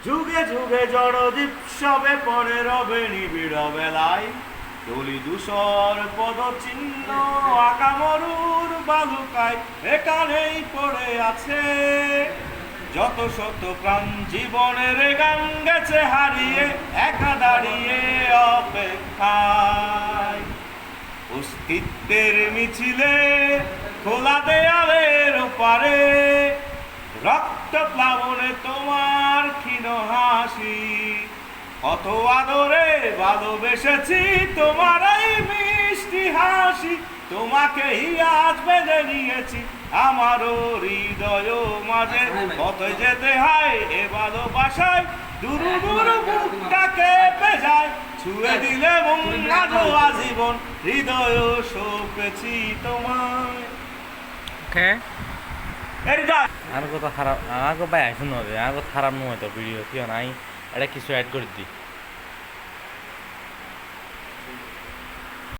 যুগে যুগে জড়দ্বীপ সবে পরে রবে নিবিড় বেলায় তলি ধূসর পদচিহ্ন আঁকা মরুর বালুকায় এখানেই পড়ে আছে যত শত প্রাণ জীবনের গান গেছে হারিয়ে একা দাঁড়িয়ে অপেক্ষায় অস্তিত্বের মিছিলে খোলা দেয়ালের ওপারে রক্ত প্লাবনে তোমার ক্ষীণ হাসি কত আদরে ভালোবেসেছি তোমার এই মিষ্টি হাসি তোমাকেই আজ বেঁধে নিয়েছি আমারও হৃদয় মাঝে কত যেতে হয় এ ভালোবাসায় দুরু দুরু বুকটাকে পেজায় ছুঁয়ে দিলে মন আজও আজীবন হৃদয় সপেছি তোমায় ওকে এই যা আর কথা খারাপ আমাকে ভাই শুনো আমার কথা খারাপ নয় তো ভিডিও কি নাই এটা কিছু অ্যাড করে দিই